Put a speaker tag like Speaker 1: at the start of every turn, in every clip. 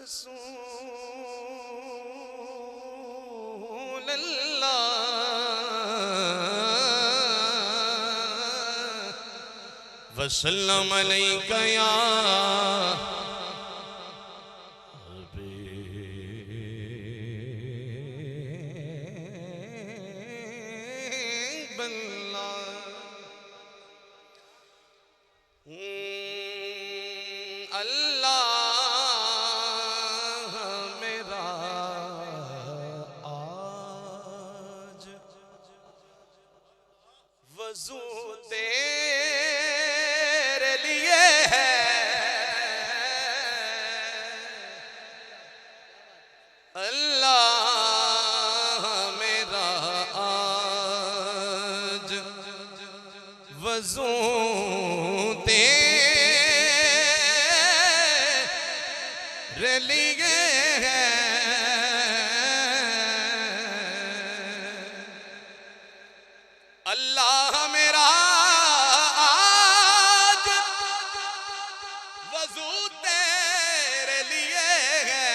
Speaker 1: रसूल अल्लाह वसल्लम अलैका या वज़ू तेरे लिए है अल्लाह मेरा आज वज़ू तेरे लिए है अल्लाह मेरा आज वज़ू तेरे लिए है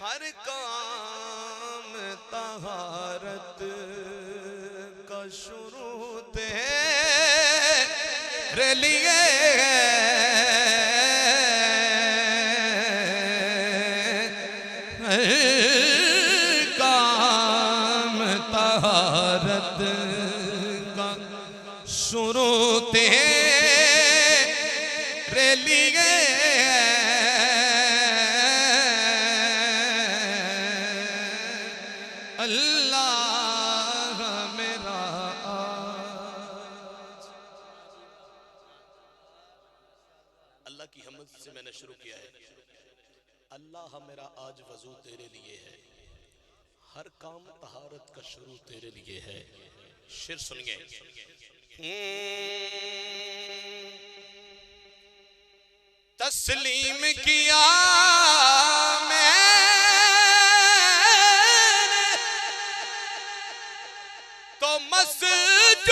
Speaker 1: हर काम तहारत का शुरू तेरे लिए है तहारत का शुरू तेरे लिए अल्लाह मेरा आज अल्लाह की हमद से मैंने शुरू किया है अल्लाह मेरा आज वज़ू तेरे लिए है हर काम तहारत का शुरू तेरे लिए है शेर सुनिए तस्लीम किया मैंने तो मस्जूद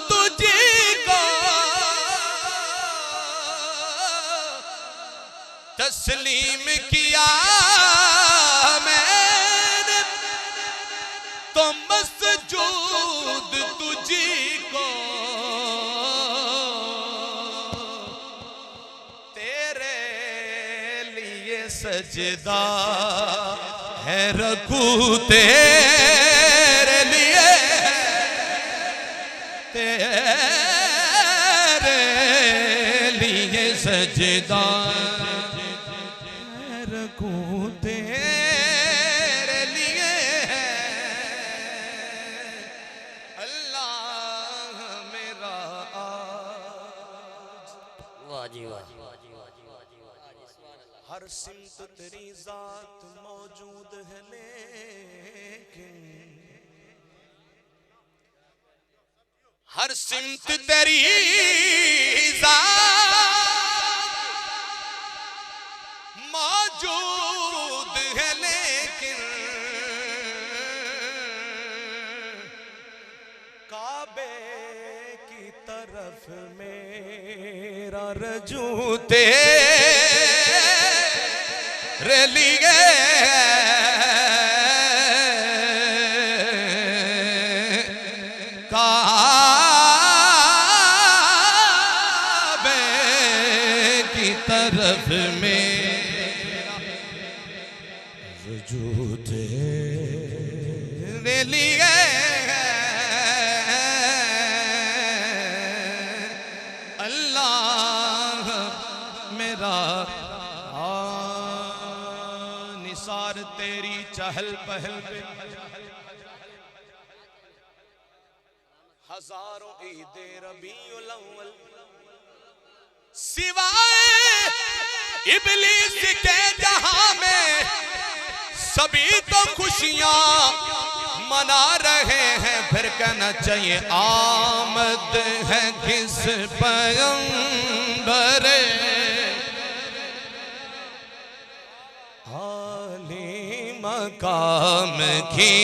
Speaker 1: तुझको तस्लीम किया मैंने तो मस्जूद तुझको तेरे लिए सजदा है रखूं तेरे लिए तेरे लिए सजदा रखूं तेरे लिए अल्लाह मेरा आज वाह जी वाह हर सिमत तेरी जात मौजूद है लेकिन हर सिमत तेरी जात मौजूद है लेकिन काबे की तरफ मेरा रजू तेरे लिए काबे की तरफ में रजू तेरे लिए अल्लाह मेरा निसार तेरी चहल पहल पे हजारों ईद रबीउल अव्वल सिवाय इब्लीस के जहां में सभी तो खुशियां मना रहे हैं फिर कहना चाहिए आमद है किस पैगंबर आली मकाम की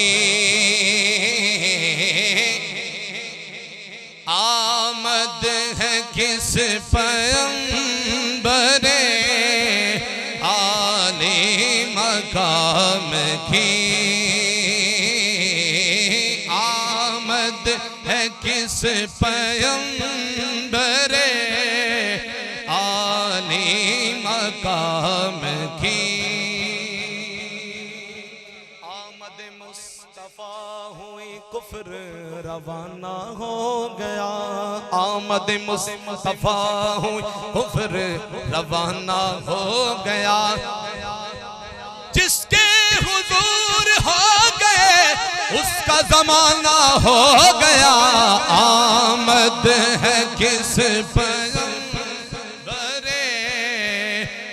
Speaker 2: पैगंबरे आली मकाम की।
Speaker 1: आमद मुस्तफा हुई कुफ्र रवाना हो गया।
Speaker 2: आमद मुस्तफा हुई कुफ्र रवाना हो गया। जिसके हुजूर हो गए उसका जमाना हो गया। आमद है किस पैगंबरे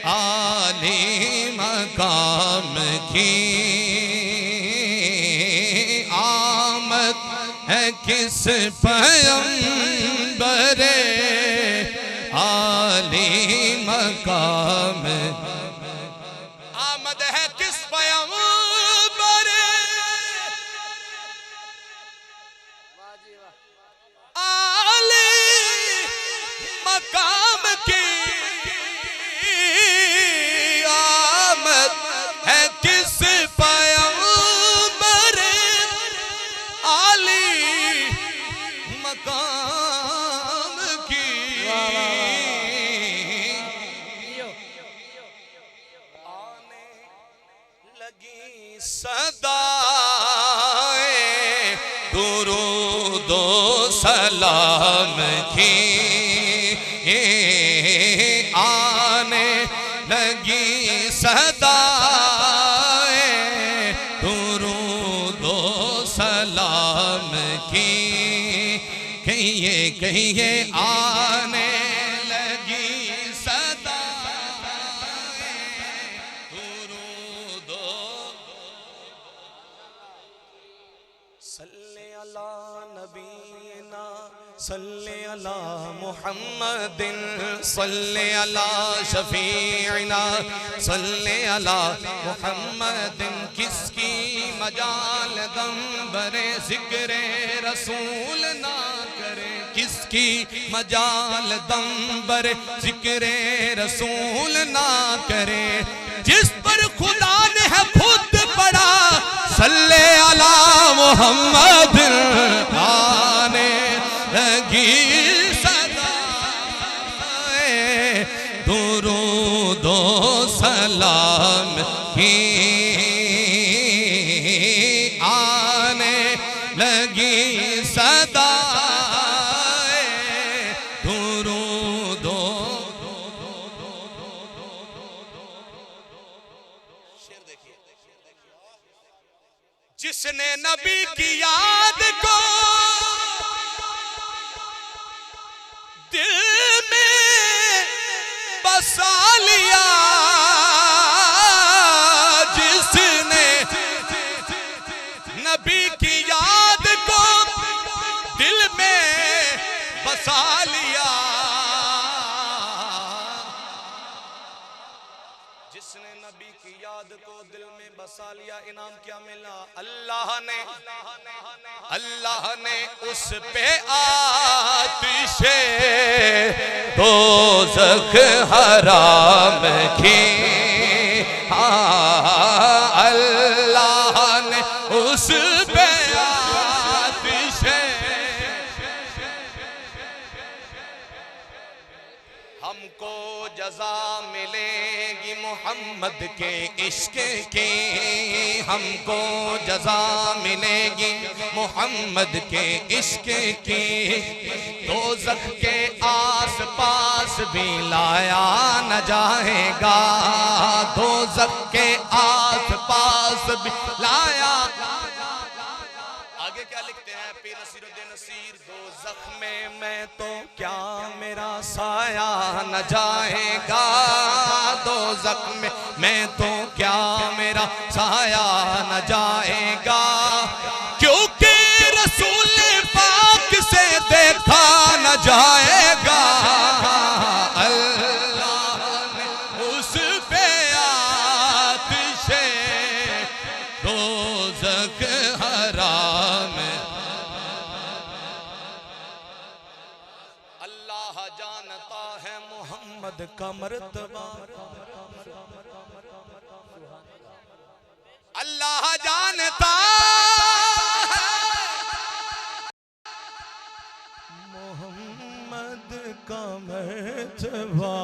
Speaker 2: आली मकाम की। आमद है किस पैगंबरे आली मकाम। आमद है किस पैगंबरे आली मकाम की। आमद है किस पैगंबरे आली मकाम की।
Speaker 1: आने लगी
Speaker 2: सदाएं दुरूदो सलाम की। आने लगी सदाएं दुरूदो सलाम की। कहिए आने लगी सदाएं दुरूदो।
Speaker 1: सल्ले अला नबीना सल्ले अला मुहम्मदिन
Speaker 2: सल्ले अला शफीना सल्ले अला मुहम्मदिन। किसकी मजाल दम बरे जिक्रे रसूल ना करे। किसकी मजाल दम बरे जिक्रे रसूल ना करे। जिस पर खुदा ने है खुद पढ़ा सल्ले अला मुहम्मद। आने लगी सदाएं दुरूदो सलाम की। आने लगी सदाएं दुरूदो। शेर देखिए। जिसने नबी की याद को दिल में बसा लिया। जिसने नबी की याद को दिल में बसा लिया।
Speaker 1: जिसने नबी की याद को दिल में बसा लिया इनाम क्या मिला? अल्लाह ने
Speaker 2: उस पे आतिशे दोज़ख हराम की। अल्लाह ने उस पे आतिशे। हमको जज़ा मिलेगी मोहम्मद के इश्क की। हमको जज़ा मिलेगी मोहम्मद के इश्क की। दोज़ख के आस पास भी लाया न जाएगा। दोज़ख के आस पास भी लाया। आगे क्या लिखते हैं पीर नसीरुद्दीन नसीर? दोज़ख में मैं तो क्या मेरा साया न जाएगा। दोज़ख में मैं तो क्या मेरा साया न जाएगा। क्योंकि रसूल पाक से देखा न जाएगा। अल्लाह ने उस पे आतिशे दोज़ख हराम। अल्लाह जानता है मोहम्मद का मर्तबा। अल्लाह जानता है मर्तबा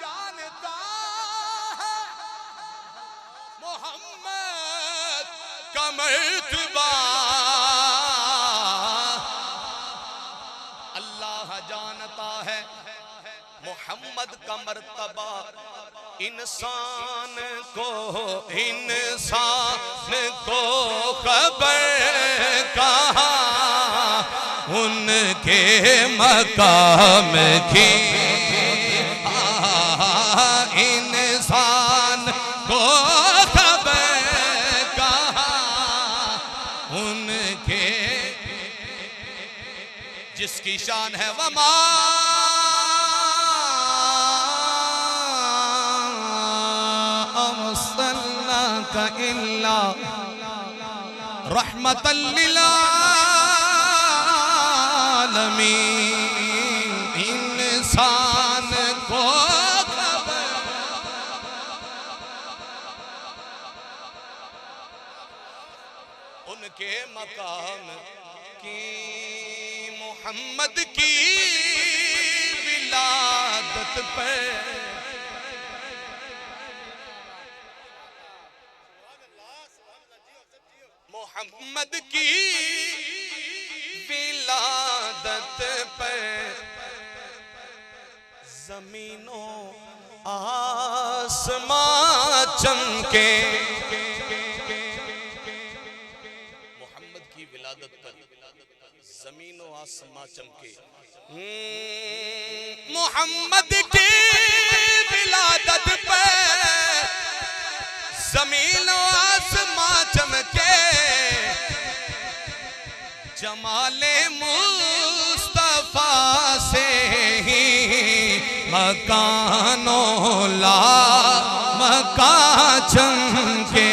Speaker 2: जानता है मोहम्मद का मर्तबा, अल्लाह जानता है मोहम्मद का मर्तबा। इंसान को खबर कहाँ उनके मकाम की, इंसान को खबर कहाँ उनके, जिसकी शान है वमा का इल्ला रहमतल लिल आलमीन। इंसान को खबर उनके मकाम की, मोहम्मद की विलादत पर मोहम्मद की विलादत पर जमीनों आसमां चमके, मोहम्मद की विलादत पर जमीनों आसमां चमके। मोहम्मद की विलादत पर जमीनों आसमां चमके, जमाले मुस्तफा से ही मकानों ला मकान चमके,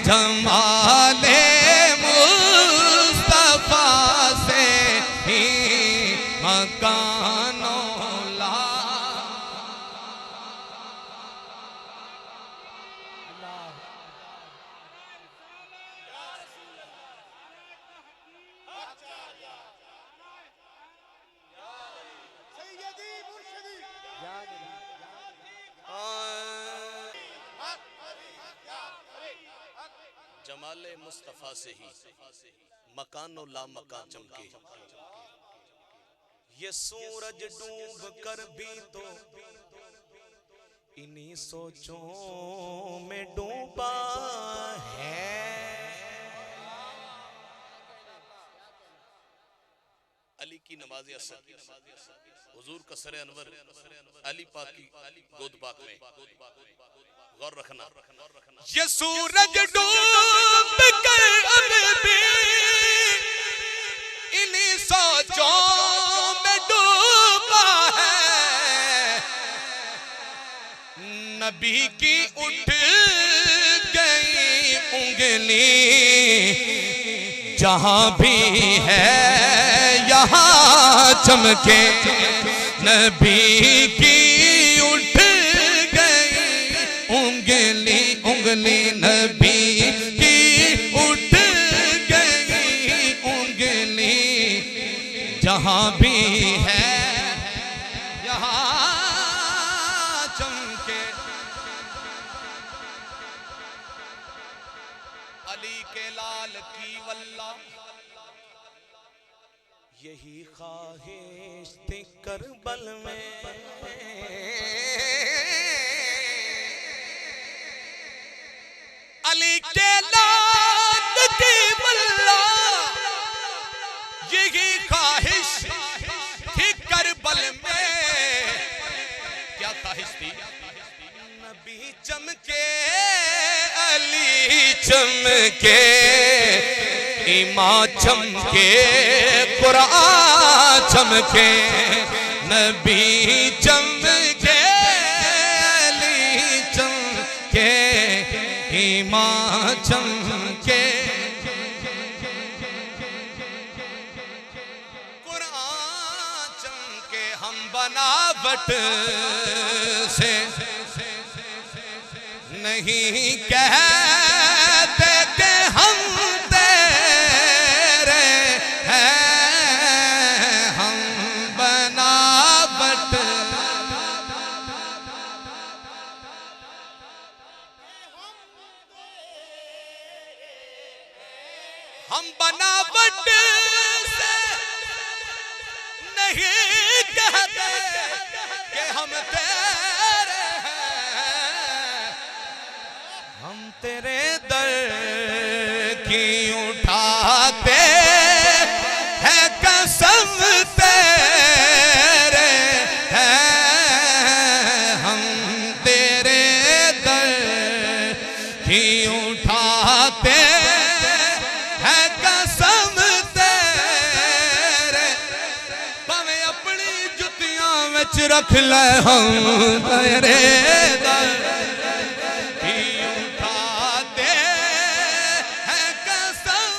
Speaker 2: जमाले मुस्तफा से ही मकानों ला। जमाले मुस्तफा से ही मकानो ला मकान चमके। ये सूरज डूब कर भी तो इन्हीं सोचों में डूबा है। अली की नमाज़ असर हुजूर का सरे अनवर अली पाक की गोद पाक में गौर रखना। ये सूरज डूब कर अब भी इन्हीं सोचों में डूबा है। नबी की उठ गई उंगली जहां भी है यहाँ चमके। नबी की उठ गई उंगली उंगली, नबी की उठ गई उंगली जहां भी है यहाँ चमके। अली के लाल की वल्ला यही ख्वाहिश थी करबल में। अली के लाल की वल्ला यही ख्वाहिश थी करबल में। क्या ख्वाहिश थी? नबी चमके अली चमके, ईमान चमके कुरान चमके। नबी चमके अली चमके, ईमान चमके कुरान चमके। हम बनावट से नहीं कहते कि हम तेरे हम बनावट से नहीं कहते कि हम तेरे हैं, हम तेरे दर की उठाते हैं कसम तेरे हैं, हम तेरे दर की उठाते हैं कसम तेरे, भावें अपनी जुतियां विच रख ले हम तेरे दर की उठाते हैं कसम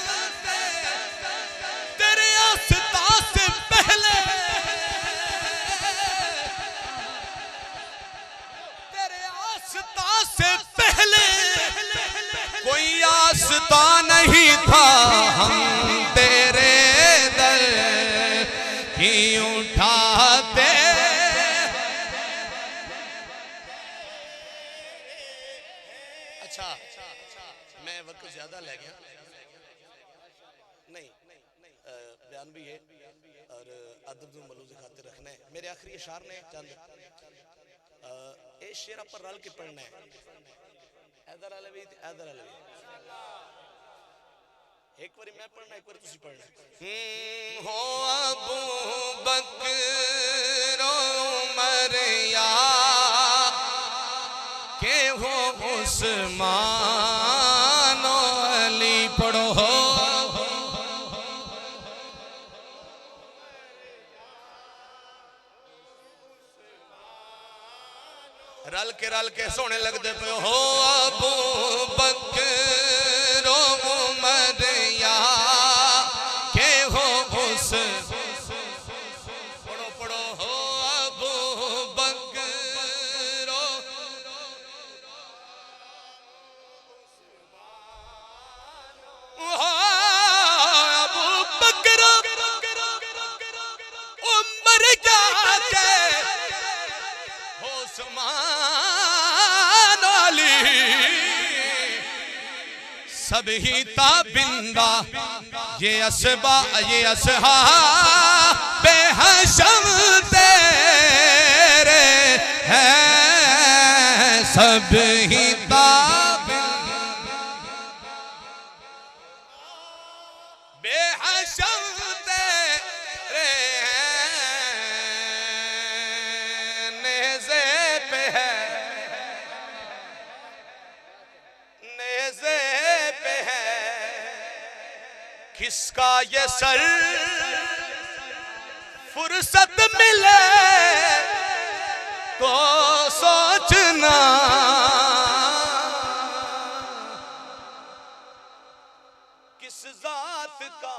Speaker 2: तेरे आस्था से पहले, तेरे आस्था से पहले कोई आस्था नहीं था, हम तेरे दर की उठाते। अच्छा मैं वक्त ज्यादा ले गया नहीं, बयान भी है और अदब मलूज़ खातिर रखना है। मेरे आखिरी इशार ने चंद ए शेर पर रल के पढ़ना है, हैदर अलवी हैदर अलवी, एक बारी मैं पढ़ना एक बारी तुसी पढ़ना। हो अबू बकर उमर या के हो उस्मान अली, पढ़ो हो रल के सोने लगते पे। हो अबू बकर उमर या के हो उस, पढ़ो पढ़ो हो अबू बकर अबू बकर उमर या के हो उस्मान अली, सब ही ताबिंदा ये असबा ये असहाबे हशम तेरे हैं, सब ही ताबिंदा बेहशम तेरे हैं, नेज़े पे है नेज़े पे है किसका ये सर, फुर्सत मिले तो सोचना किस जात का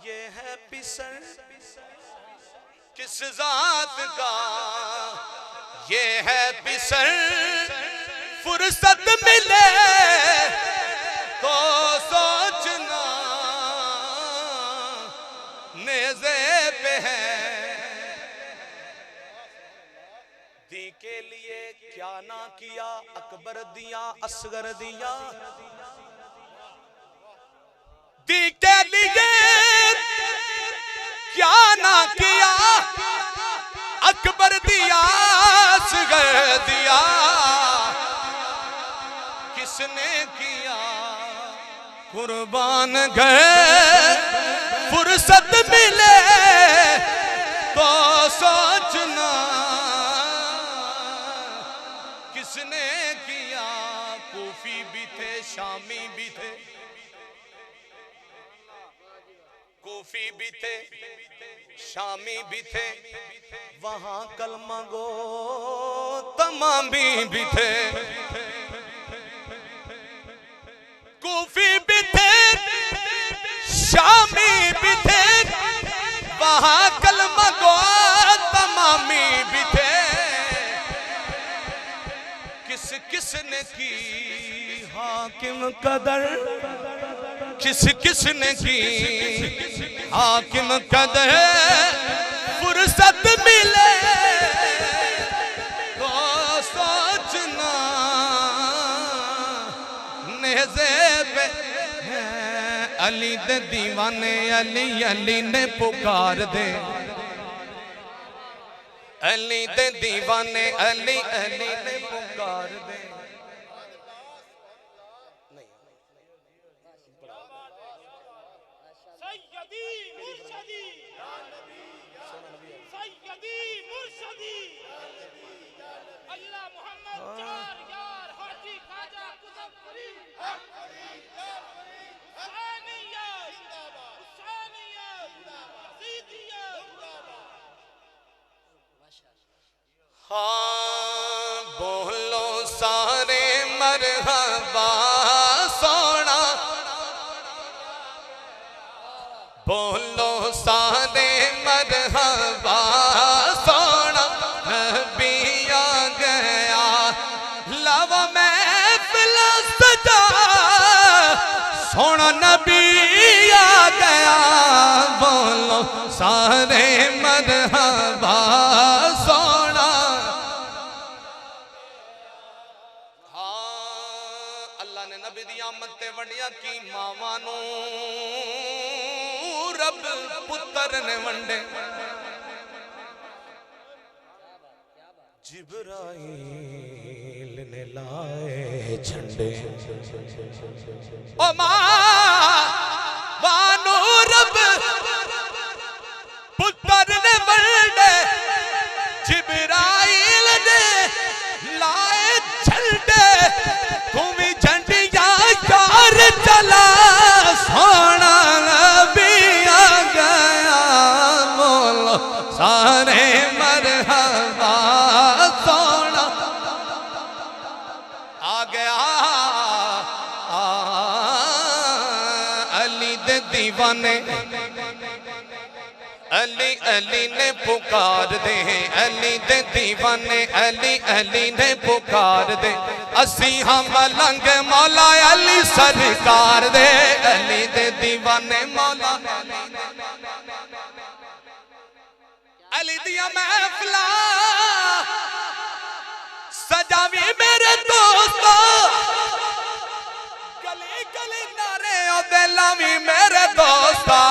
Speaker 2: ये है पिसर, किस जात का ये है पिसर, फुर्सत मिले तो सोचना नेज़े पे है। दी के लिए क्या ना किया अकबर दिया असगर दिया, दी के लिए क्या ना किया अकबर दिया असगर दिया, किसने किया कुर्बान गए, फुर्सत मिले तो सोचना किसने किया। कूफी भी थे शामी भी थे, कूफी भी थे शामी भी थे, वहां कलमा गो तमामी भी थे, कूफी भी थे शामी भी थे, वहां कलमा गो तमामी भी थे, किस किसने की हाकिम कदर, किस किसने की हाकिम कदर, फुर्सत मिले तो सोचना नेज़े पे है। अली दे दीवाने अली अली ने पुकार दे, अली दे दीवाने अली अली ने पुकार दे।
Speaker 3: सैयदी मुर्शदी सैयदी मुर्शदी अल्लाह मोहम्मद चार यार हाजी खाजा कुतुबपुरी हुसैनिया हुसैनिया यजीदिया।
Speaker 2: हाँ बोलो सारे मरहबा सोना, बोलो सारे मरहबा सोना, नबी आ गया लव महफिल सजा, सोना नबी आ गया। बोलो सारे मरहबा सोना। हाँ अल्लाह ने नबी दी आमद ते वंडिया की मावां नू रब पुत्र ने वंडे।
Speaker 1: जिब्राइल ने लाए झंडे,
Speaker 2: ओ मानो रब पुत्र ने वंडे, जिब्राइल ने लाए झंडे, तुम्हें झंडिया यार चला, सोना नबी आ गया। बोलो सारे मरहबा सोना आ गया। अली दे दीवाने अली अली ने पुकार दे, अली दे दीवाने अली अली ने पुकार दे। असी हम लंग मौला अली सरकार दे, अली दे दीवाने मौला अली दिया महफिला सजावी मेरे दोस्तों, गली गली नारे ओदे लावी मेरे दोस्ता।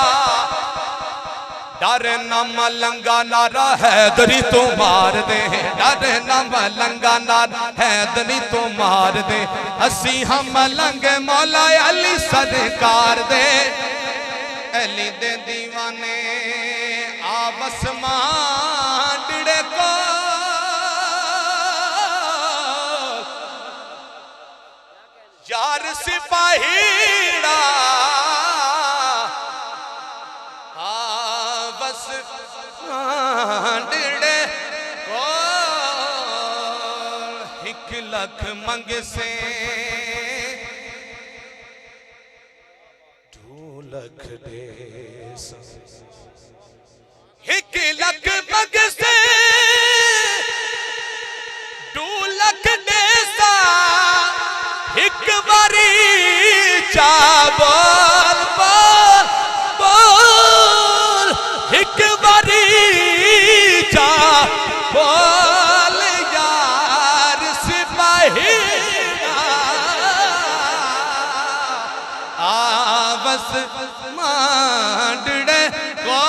Speaker 2: डर ना मलंगा नारा हैदरी तो मार दे, डर ना मलंगा नारा हैदरी तो मार दे। असी हम मलंग मौला अली सरकार दे, अली दे दीवाने आपस मांडड़े को यार सिपाहीड़ा बस मांडड़े को 1 लाख मंग से
Speaker 1: 2 लाख दे,
Speaker 2: 1 लाख मंग से 2 लाख देसा, एक बारी चा बोल बोल बोल, एक बारी चा बोल यार सिपाही बस मांडड़े को।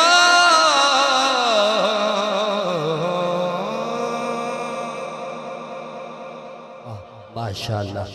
Speaker 1: माशाअल्लाह।